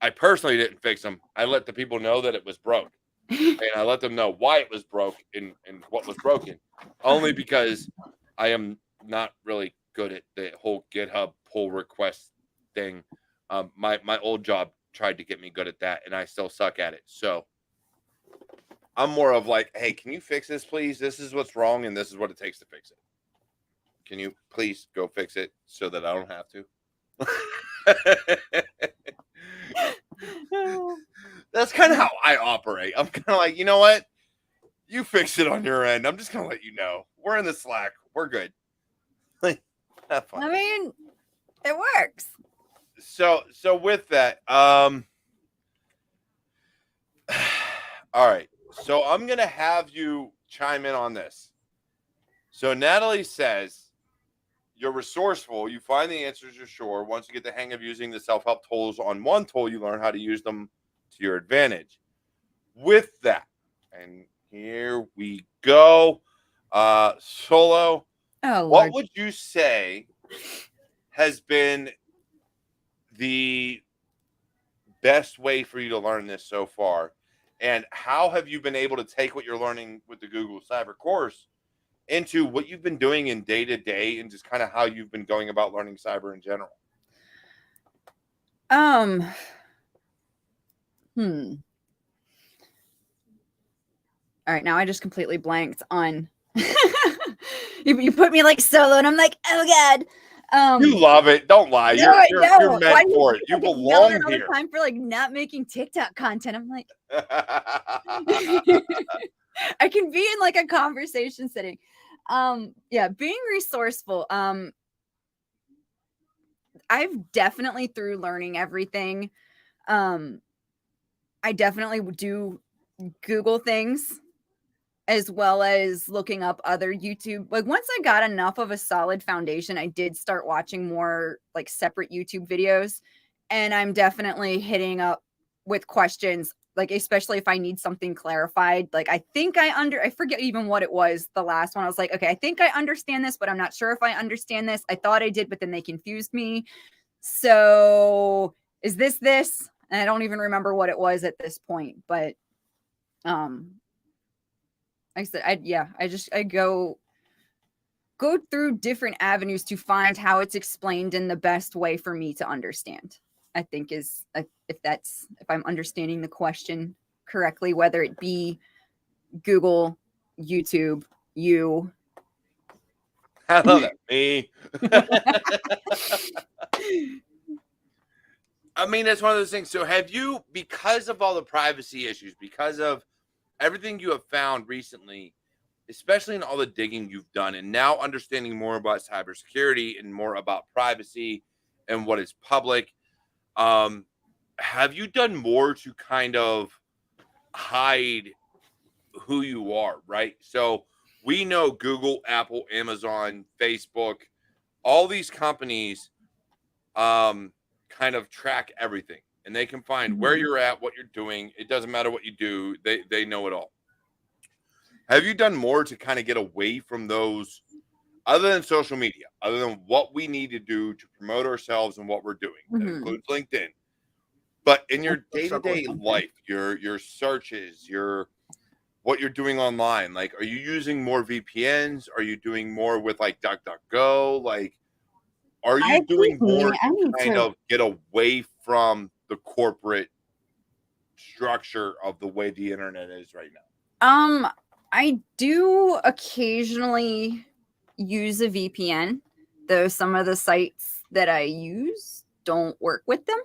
I personally didn't fix them. I let the people know that it was broke. And I let them know why it was broke and what was broken. Only because I am not really good at the whole GitHub pull request thing. My old job tried to get me good at that, and I still suck at it. So I'm more of like, hey, can you fix this, please? This is what's wrong, and this is what it takes to fix it. Can you please go fix it so that I don't have to? That's kind of how I operate. I'm kind of like, you know what? You fix it on your end. I'm just going to let you know. We're in the Slack. We're good. Have fun. I mean, it works. So with that, all right. So I'm going to have you chime in on this. So Natalie says, you're resourceful. You find the answers you're sure. Once you get the hang of using the self-help tools on one tool, you learn how to use them to your advantage. With that, and here we go. Solo, what would you say has been the best way for you to learn this so far? And how have you been able to take what you're learning with the Google Cyber course into what you've been doing in day to day and just kind of how you've been going about learning cyber in general? All right, now I just completely blanked on. You put me like solo, and I'm like, oh god. You love it. Don't lie. No, You're meant for it. You belong all the here. time for like not making TikTok content. I'm like, I can be in like a conversation setting. Yeah, being resourceful. I've definitely through learning everything. I definitely do Google things as well as looking up other YouTube. Like once I got enough of a solid foundation, I did start watching more like separate YouTube videos, and I'm definitely hitting up with questions, like especially if I need something clarified. Like I forget even what it was. The last one I was like, okay, I think I understand this, but I'm not sure if I understand this. I thought I did, but then they confused me. So is this? And I don't even remember what it was at this point, but like I said, I go through different avenues to find how it's explained in the best way for me to understand. I think if I'm understanding the question correctly, whether it be Google, YouTube, you. I love that. Me. I mean, that's one of those things. So have you, because of all the privacy issues, because of everything you have found recently, especially in all the digging you've done and now understanding more about cybersecurity and more about privacy and what is public, have you done more to kind of hide who you are, right? So we know Google, Apple, Amazon, Facebook, all these companies kind of track everything, and they can find where you're at, what you're doing. It doesn't matter what you do. They know it all. Have you done more to kind of get away from those, other than social media, other than what we need to do to promote ourselves and what we're doing? That includes LinkedIn. But in your day-to-day life, your searches, what you're doing online, like, are you using more VPNs? Are you doing more with like DuckDuckGo? Like, are you doing more to kind of get away from the corporate structure of the way the internet is right now? I do occasionally use a VPN, though some of the sites that I use don't work with them.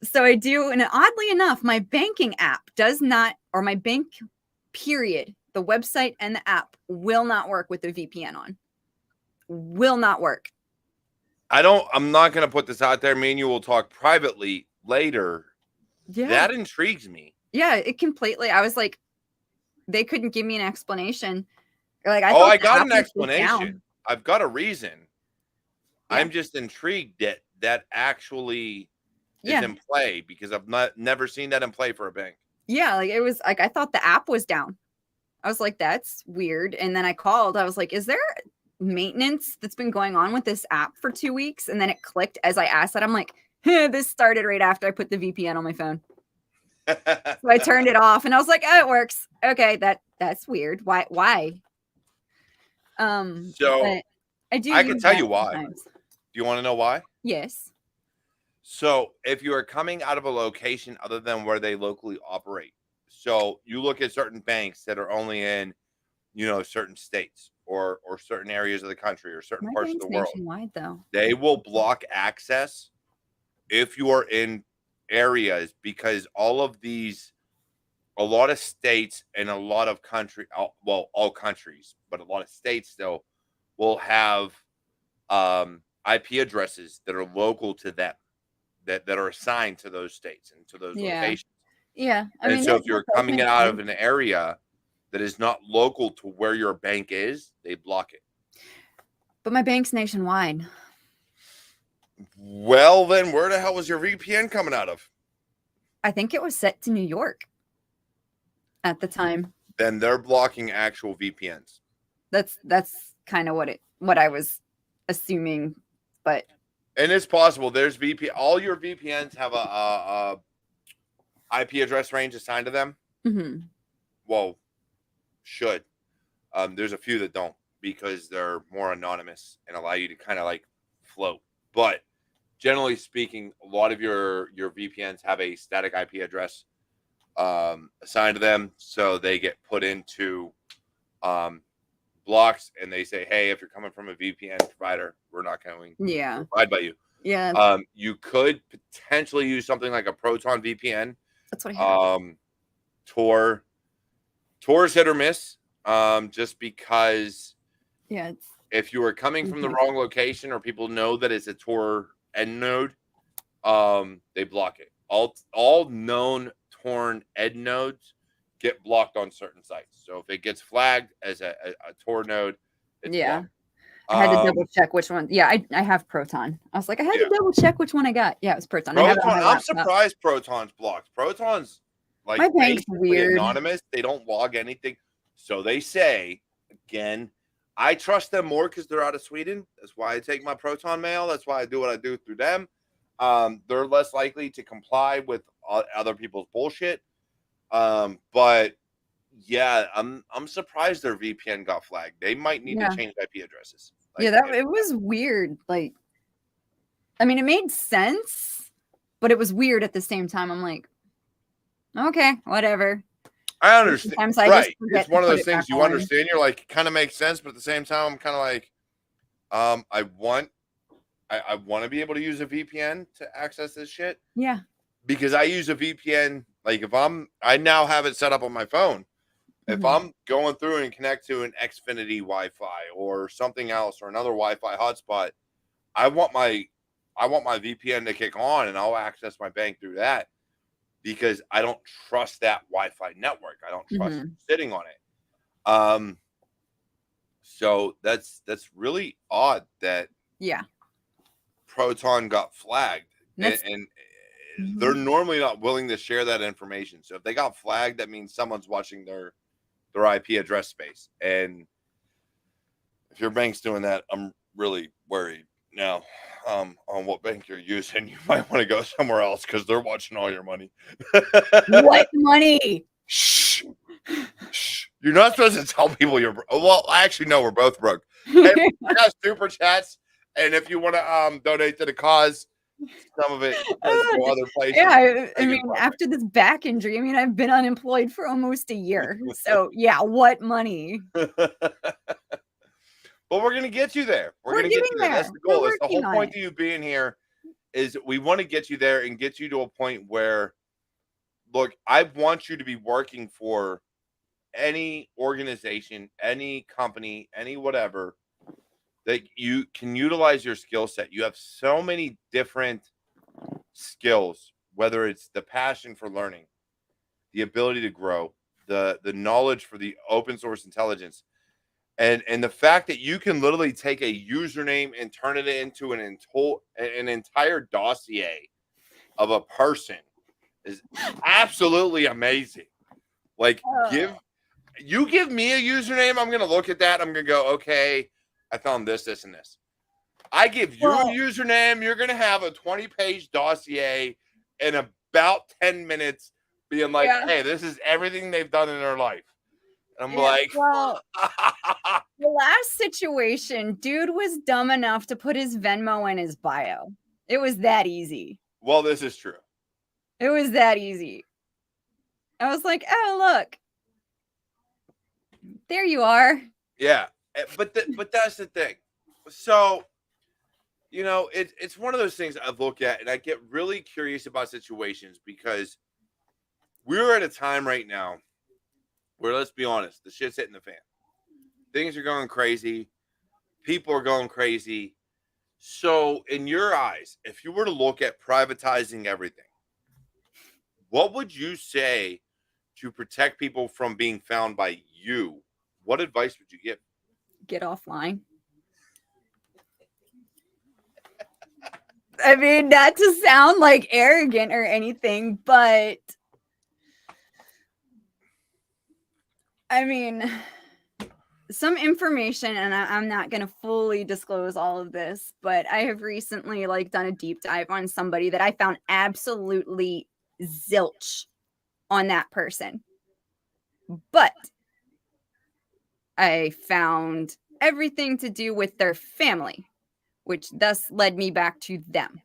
So I do, and oddly enough, my banking app does not, or my bank period, the website and the app will not work with the VPN on. Will not work. I'm not going to put this out there. Me and you will talk privately later. Yeah. That intrigues me. Yeah, it completely. I was like, they couldn't give me an explanation. Like, I got an explanation. I've got a reason. Yeah. I'm just intrigued that actually is in play, because I've never seen that in play for a bank. Yeah, like it was like, I thought the app was down. I was like, that's weird. And then I called. I was like, is there maintenance that's been going on with this app for 2 weeks? And then it clicked as I asked that. I'm like, this started right after I put the VPN on my phone. So I turned it off and I was like, oh, it works. Okay, that's weird. Why? So I can tell you why. Sometimes. Do you want to know why? Yes. So if you are coming out of a location other than where they locally operate, so you look at certain banks that are only in, certain states or certain areas of the country or certain parts of the world. Nationwide, though. They will block access if you are in areas, because a lot of states and a lot of all countries, but a lot of states still will have IP addresses that are local to them, that are assigned to those states and to those locations. Yeah. So if you're coming out of an area that is not local to where your bank is, they block it. But my bank's nationwide. Well, then where the hell was your VPN coming out of? I think it was set to New York at the time. then they're blocking actual VPNs. That's kind of what I was assuming, but and it's possible. There's all your VPNs have a IP address range assigned to them. mm-hmm. Well, should. There's a few that don't because they're more anonymous and allow you to kind of like float. But generally speaking, a lot of your VPNs have a static IP address assigned to them, so they get put into blocks, and they say, "Hey, if you're coming from a VPN provider, we're not going to provide by you." Yeah. You could potentially use something like a Proton VPN. That's what I have. Tor's hit or miss. Just because if you are coming from the wrong location or people know that it's a Tor end node, they block it. All known Tor end nodes get blocked on certain sites. So if it gets flagged as a Tor node, it's blocked. I had to double check which one. Yeah, I have Proton. I was like, I had to double check which one I got. Yeah, it was Proton. I'm surprised Proton's blocked. Proton's like my bank's weird. Anonymous. They don't log anything. So they say, again, I trust them more because they're out of Sweden. That's why I take my Proton mail. That's why I do what I do through them. They're less likely to comply with other people's bullshit. But yeah, I'm surprised their VPN got flagged. They might need to change IP addresses. Like, it was weird. Like, I mean, it made sense, but it was weird at the same time. I'm like, okay, whatever. I understand. Right. It's one of those things you understand. You're like, it kind of makes sense, but at the same time, I'm kind of like, I want to be able to use a VPN to access this shit. Yeah. Because I use a VPN. Like I now have it set up on my phone. If I'm going through and connect to an Xfinity Wi-Fi or something else or another Wi-Fi hotspot, I want my VPN to kick on and I'll access my bank through that because I don't trust that Wi-Fi network. I don't trust sitting on it. So that's really odd that Proton got flagged and they're normally not willing to share that information. So if they got flagged, that means someone's watching their IP address space. And if your bank's doing that, I'm really worried now on what bank you're using. You might want to go somewhere else because they're watching all your money. What money? Shh. You're not supposed to tell people you're broke. Well, actually, no, we're both broke. Hey, I got super chats. And if you want to donate to the cause, some of it does go other places. Yeah, I mean, after this back injury, I mean, I've been unemployed for almost a year. So, yeah, what money? But we're going to get you there. We're going to get you there. That's the goal. It's the whole point of you being here is we want to get you there and get you to a point where, look, I want you to be working for any organization, any company, any whatever, that you can utilize your skill set. You have so many different skills, whether it's the passion for learning, the ability to grow, the knowledge for the open source intelligence, and the fact that you can literally take a username and turn it into an entire dossier of a person is absolutely amazing. Like, give me a username, I'm gonna look at that, I'm gonna go, okay, I found this, and this. I give you a username, you're gonna have a 20-page dossier in about 10 minutes being like, hey, this is everything they've done in their life. And I'm like, the last situation, dude was dumb enough to put his Venmo in his bio. It was that easy. Well, this is true. It was that easy. I was like, oh, look. There you are. Yeah. But that's the thing. So, you know, it's one of those things I look at and I get really curious about situations because we're at a time right now where, let's be honest, the shit's hitting the fan. Things are going crazy. People are going crazy. So in your eyes, if you were to look at privatizing everything, what would you say to protect people from being found by you? What advice would you give? Get offline. I mean, not to sound like arrogant or anything, but I mean, some information, and I'm not going to fully disclose all of this, but I have recently like done a deep dive on somebody that I found absolutely zilch on that person. But I found everything to do with their family, which thus led me back to them.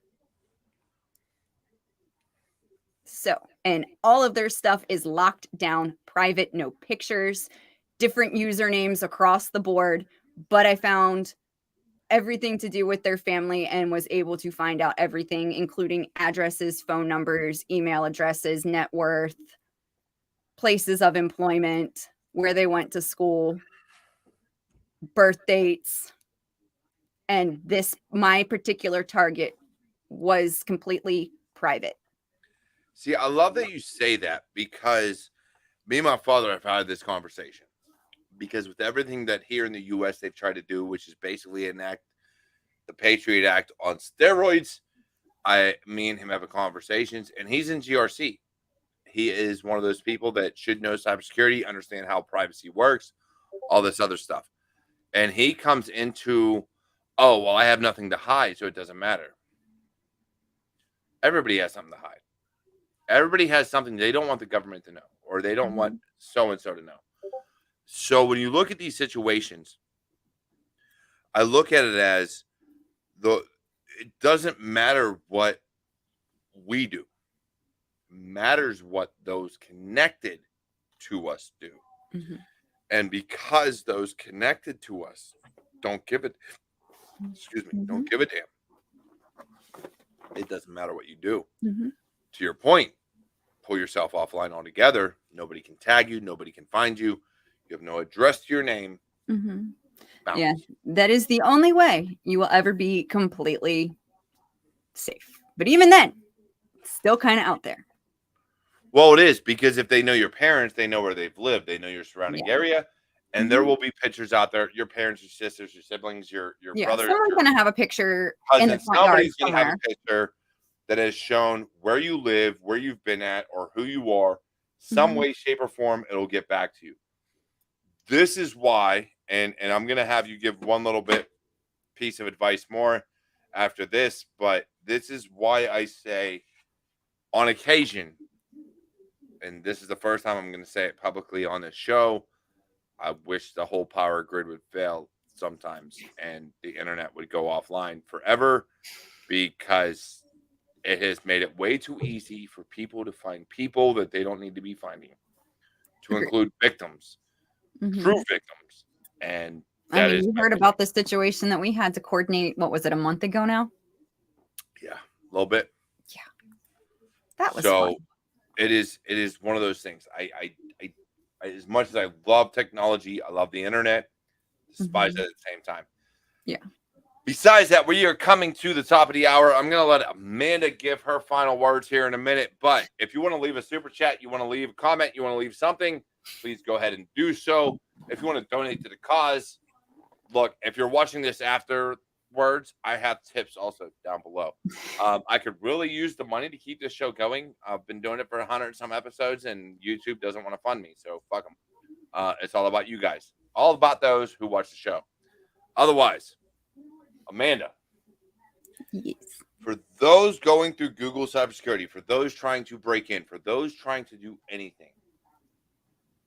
So, and all of their stuff is locked down, private, no pictures, different usernames across the board. But I found everything to do with their family and was able to find out everything, including addresses, phone numbers, email addresses, net worth, places of employment, where they went to school, birth dates. And this, my particular target, was completely private. See, I love that you say that, because me and my father have had this conversation. Because with everything that here in the U.S. they've tried to do, which is basically enact the Patriot Act on steroids, me and him have conversations, and he's in GRC. He is one of those people that should know cybersecurity, understand how privacy works, all this other stuff. And he comes into, oh, well, I have nothing to hide, so it doesn't matter. Everybody has something to hide. Everybody has something they don't want the government to know, or they don't want so-and-so to know. So when you look at these situations, I look at it as it doesn't matter what we do. It matters what those connected to us do. Mm-hmm. And because those connected to us don't give it, don't give a damn, it doesn't matter what you do. Mm-hmm. To your point, pull yourself offline altogether. Nobody can tag you. Nobody can find you. You have no address to your name. Mm-hmm. Yeah, that is the only way you will ever be completely safe. But even then, it's still kind of out there. Well, it is, because if they know your parents, they know where they've lived. They know your surrounding area. And there will be pictures out there. Your parents, your sisters, your siblings, your brothers. Someone's going to have a picture cousins, in the front yard somebody's going to have a picture that has shown where you live, where you've been at, or who you are. Some way, shape, or form, it'll get back to you. This is why, and I'm going to have you give one little piece of advice more after this, but this is why I say, on occasion, and this is the first time I'm going to say it publicly on this show, I wish the whole power grid would fail sometimes and the internet would go offline forever, because it has made it way too easy for people to find people that they don't need to be finding, to include victims, true victims. And that you heard about the situation that we had to coordinate. What was it, a month ago now? Yeah, a little bit. Yeah, that was fun. It is one of those things. I as much as I love technology, I love the internet, despise it at the same time. Yeah. Besides that, we are coming to the top of the hour. I'm going to let Amanda give her final words here in a minute. But if you want to leave a super chat, you want to leave a comment, you want to leave something, please go ahead and do so. If you want to donate to the cause, look, if you're watching this afterwards, I have tips also down below. I could really use the money to keep this show going. I've been doing it for 100 and some episodes, and YouTube doesn't want to fund me, so fuck them. It's all about you guys. All about those who watch the show. Otherwise, Amanda, yes, for those going through Google cybersecurity, for those trying to break in, for those trying to do anything,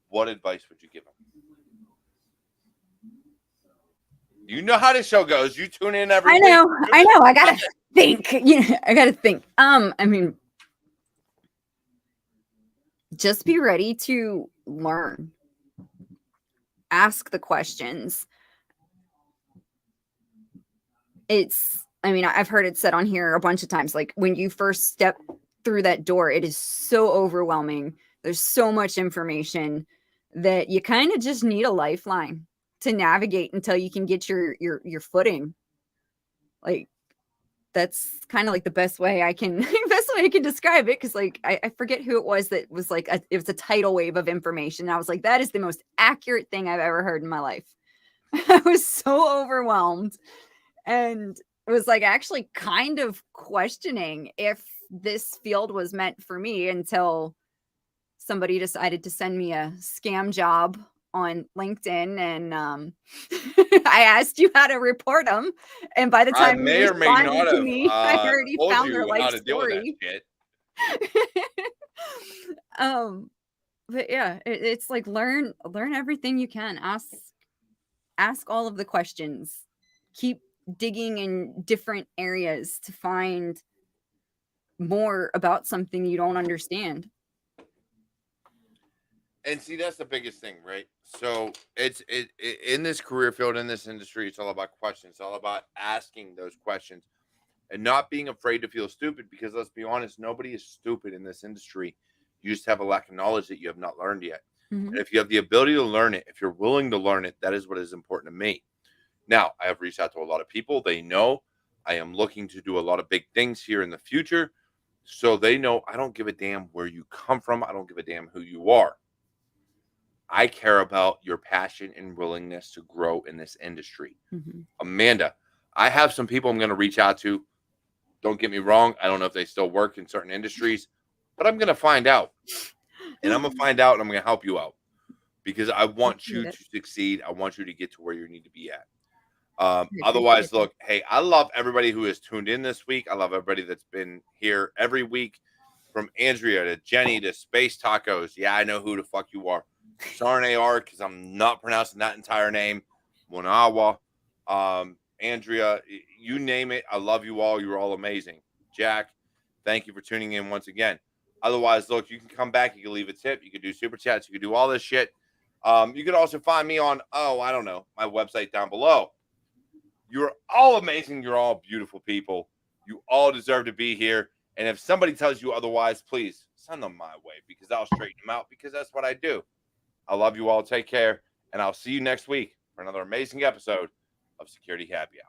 what advice would you give them? You know how this show goes. You tune in every week. I know. I gotta think. I gotta think. I mean, just be ready to learn. Ask the questions. I've heard it said on here a bunch of times, like when you first step through that door, it is so overwhelming. There's so much information that you kind of just need a lifeline to navigate until you can get your footing. Like, that's kind of like the best way I can describe it. Cause like, I forget who it was that was like, it was a tidal wave of information. And I was like, that is the most accurate thing I've ever heard in my life. I was so overwhelmed, and it was like actually kind of questioning if this field was meant for me, until somebody decided to send me a scam job on LinkedIn, and I asked you how to report them. And by the I time you may or may responded not to have me, I already told found their you how life to deal with that story. shit. But yeah, it's like learn everything you can. Ask all of the questions. Keep digging in different areas to find more about something you don't understand. And see, that's the biggest thing, right? So it's in this career field, in this industry, it's all about questions. It's all about asking those questions and not being afraid to feel stupid, because let's be honest, nobody is stupid in this industry. You just have a lack of knowledge that you have not learned yet. Mm-hmm. And if you have the ability to learn it, if you're willing to learn it, that is what is important to me. Now, I have reached out to a lot of people. They know I am looking to do a lot of big things here in the future. So they know I don't give a damn where you come from. I don't give a damn who you are. I care about your passion and willingness to grow in this industry. Mm-hmm. Amanda, I have some people I'm going to reach out to. Don't get me wrong. I don't know if they still work in certain industries, but I'm going to find out. And I'm going to find out, and I'm going to help you out, because I want you to succeed. I want you to get to where you need to be at. Otherwise, look, hey, I love everybody who has tuned in this week. I love everybody that's been here every week, from Andrea to Jenny to Space Tacos. Yeah, I know who the fuck you are. Sarnar, because I'm not pronouncing that entire name. Monawa, Andrea, you name it. I love you all. You're all amazing. Jack, thank you for tuning in once again. Otherwise, look, you can come back. You can leave a tip. You can do super chats. You can do all this shit. You can also find me on, I don't know, my website down below. You're all amazing. You're all beautiful people. You all deserve to be here. And if somebody tells you otherwise, please send them my way, because I'll straighten them out, because that's what I do. I love you all. Take care. And I'll see you next week for another amazing episode of Security Happy Hour.